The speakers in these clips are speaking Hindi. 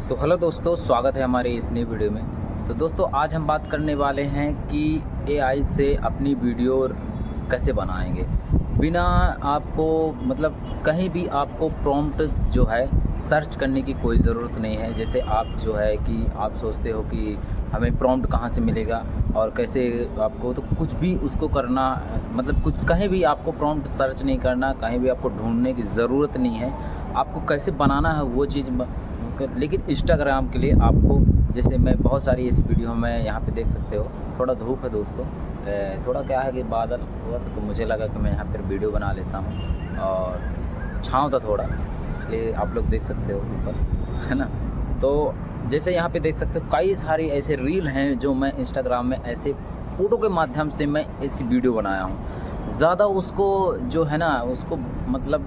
तो हेलो दोस्तों, स्वागत है हमारे इस नई वीडियो में। तो दोस्तों आज हम बात करने वाले हैं कि एआई से अपनी वीडियो कैसे बनाएंगे बिना आपको मतलब कहीं भी आपको प्रॉम्प्ट जो है सर्च करने की कोई ज़रूरत नहीं है। जैसे आप जो है कि आप सोचते हो कि हमें प्रॉम्प्ट कहाँ से मिलेगा और कैसे आपको, तो कुछ भी उसको करना मतलब कुछ कहीं भी आपको प्रॉम्प्ट सर्च नहीं करना, कहीं भी आपको ढूंढने की ज़रूरत नहीं है। आपको कैसे बनाना है वो चीज़ लेकिन इंस्टाग्राम के लिए आपको, जैसे मैं बहुत सारी ऐसी वीडियो में यहाँ पे देख सकते हो। थोड़ा धूप है दोस्तों, थोड़ा क्या है कि बादल हुआ था तो मुझे लगा कि मैं यहाँ पर वीडियो बना लेता हूँ और छाँव था थोड़ा, इसलिए आप लोग देख सकते हो ऊपर, है ना। तो जैसे यहाँ पे देख सकते हो कई सारी ऐसे रील हैं जो मैं इंस्टाग्राम में ऐसे फ़ोटो के माध्यम से मैं ऐसी वीडियो बनाया हूँ। ज़्यादा उसको जो है ना उसको मतलब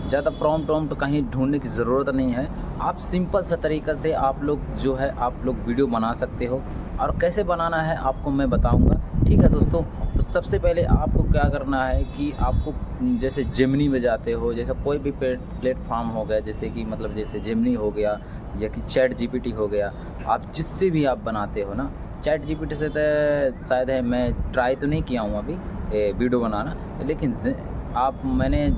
ज़्यादा प्रॉम्प्ट कहीं ढूंढने की ज़रूरत नहीं है। आप सिंपल सा तरीक़ा से आप लोग जो है आप लोग वीडियो बना सकते हो और कैसे बनाना है आपको मैं बताऊंगा, ठीक है दोस्तों। तो सबसे पहले आपको क्या करना है कि आपको जैसे जेमिनी में जाते हो, जैसे कोई भी प्लेटफॉर्म हो गया, जैसे कि मतलब जैसे जेमिनी हो गया या कि चैट जीपीटी हो गया, आप जिससे भी आप बनाते हो ना। चैट जीपीटी से तो शायद है, मैं ट्राई तो नहीं किया हूँ अभी वीडियो बनाना, लेकिन मैंने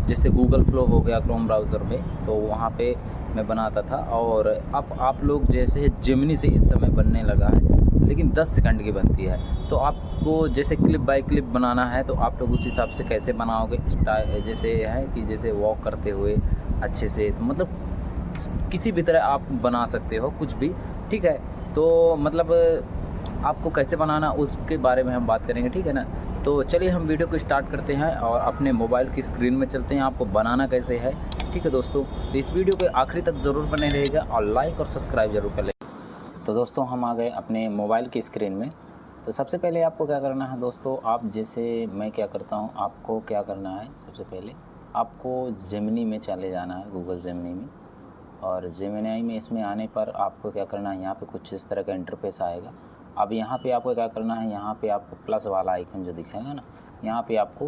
जैसे गूगल फ्लो हो गया क्रोम ब्राउज़र में, तो वहाँ पे मैं बनाता था। और अब आप लोग जैसे जेमिनी से इस समय बनने लगा है, लेकिन 10 सेकंड की बनती है। तो आपको जैसे क्लिप बाय क्लिप बनाना है तो आप लोग उस हिसाब से कैसे बनाओगे, जैसे है कि जैसे वॉक करते हुए अच्छे से, तो मतलब किसी भी तरह आप बना सकते हो कुछ भी, ठीक है। तो मतलब आपको कैसे बनाना उसके बारे में हम बात करेंगे, ठीक है ना। तो चलिए हम वीडियो को स्टार्ट करते हैं और अपने मोबाइल की स्क्रीन में चलते हैं, आपको बनाना कैसे है, ठीक है दोस्तों। तो इस वीडियो को आखिरी तक ज़रूर बने रहेगा और लाइक और सब्सक्राइब ज़रूर कर ले। तो दोस्तों हम आ गए अपने मोबाइल की स्क्रीन में। तो सबसे पहले आपको क्या करना है दोस्तों, आप जैसे मैं क्या करता हूँ, आपको क्या करना है, सबसे पहले आपको जेमिनी में चले जाना है, गूगल जेमिनी में। और जेमिनी में इसमें आने पर आपको क्या करना है, यहाँ पे कुछ इस तरह का इंटरफेस आएगा। अब यहाँ पे आपको क्या करना है, यहाँ पे आपको प्लस वाला आइकन जो दिखेगा ना, यहाँ पे आपको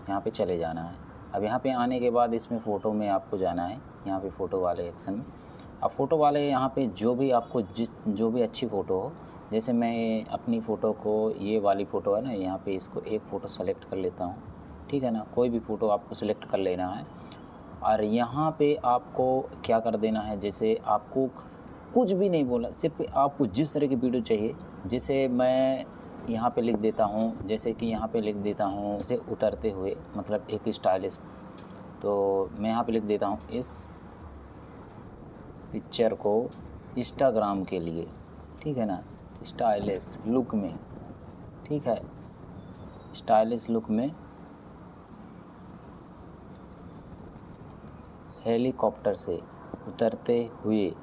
यहाँ पे चले जाना है। अब यहाँ पे आने के बाद इसमें फ़ोटो में आपको जाना है, यहाँ पे फ़ोटो वाले एक्शन में। अब फ़ोटो वाले यहाँ पे जो भी आपको जो भी अच्छी फ़ोटो हो, जैसे मैं अपनी फ़ोटो को, ये वाली फ़ोटो है ना, यहाँ पे इसको एक फ़ोटो सेलेक्ट कर लेता हूँ, ठीक है ना। कोई भी फ़ोटो आपको सेलेक्ट कर लेना है और यहाँ पे आपको क्या कर देना है, जैसे आपको कुछ भी नहीं बोला, सिर्फ आपको जिस तरह की वीडियो चाहिए, जैसे मैं यहाँ पे लिख देता हूँ, जैसे कि यहाँ पे लिख देता हूँ इसे उतरते हुए, मतलब एक स्टाइलिश। तो मैं यहाँ पे लिख देता हूँ इस पिक्चर को इंस्टाग्राम के लिए, ठीक है ना, स्टाइलिश लुक में, ठीक है, स्टाइलिश लुक में हेलीकॉप्टर से उतरते हुए,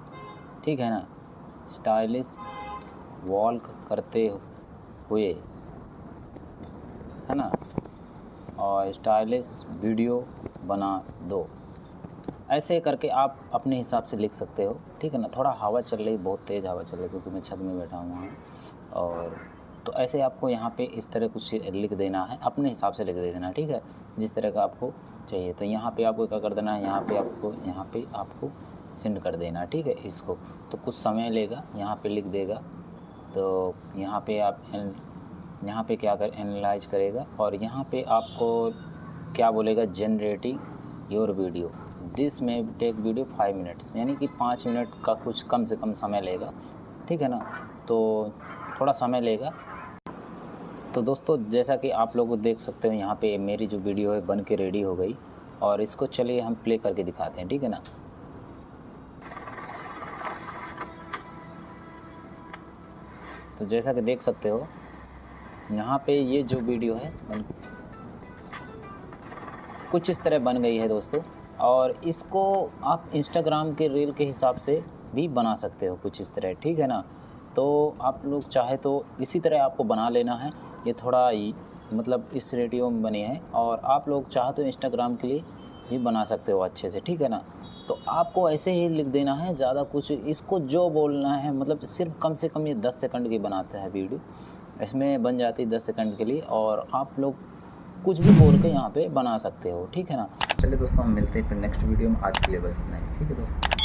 ठीक है ना, स्टाइलिश वॉक करते हुए, है ना, और स्टाइलिश वीडियो बना दो। ऐसे करके आप अपने हिसाब से लिख सकते हो, ठीक है ना। थोड़ा हवा चल रही, बहुत तेज़ हवा चल रही, क्योंकि मैं छत में बैठा हुआ हूँ। और तो ऐसे आपको यहाँ पे इस तरह कुछ लिख देना है, अपने हिसाब से लिख देना, ठीक है, जिस तरह का आपको चाहिए। तो यहाँ पे आपको क्या कर देना है, यहाँ पे आपको सेंड कर देना, ठीक है इसको। तो कुछ समय लेगा, यहाँ पे लिख देगा। तो यहाँ पे आप यहाँ पे क्या कर एनालाइज करेगा और यहाँ पे आपको क्या बोलेगा, जनरेटिंग योर वीडियो, दिस में टेक वीडियो 5 मिनट्स, यानी कि 5 मिनट का कुछ कम से कम समय लेगा, ठीक है ना। तो थोड़ा समय लेगा। तो दोस्तों जैसा कि आप लोग देख सकते हो, यहाँ पे मेरी जो वीडियो है बन के रेडी हो गई और इसको चलिए हम प्ले करके दिखाते हैं, ठीक है ना। तो जैसा कि देख सकते हो यहाँ पे ये जो वीडियो है कुछ इस तरह बन गई है दोस्तों। और इसको आप इंस्टाग्राम के रील के हिसाब से भी बना सकते हो कुछ इस तरह, ठीक है ना। तो आप लोग चाहे तो इसी तरह आपको बना लेना है। ये थोड़ा ही मतलब इस रेडियो में बनी है और आप लोग चाहे तो इंस्टाग्राम के लिए भी बना सकते हो अच्छे से, ठीक है ना। तो आपको ऐसे ही लिख देना है, ज़्यादा कुछ इसको जो बोलना है, मतलब सिर्फ कम से कम ये 10 सेकंड की बनाता है वीडियो, इसमें बन जाती है 10 सेकंड के लिए और आप लोग कुछ भी बोल के यहाँ पे बना सकते हो, ठीक है ना। चलिए दोस्तों हम मिलते हैं फिर नेक्स्ट वीडियो में, आज के लिए बस इतना ही, ठीक है दोस्तों।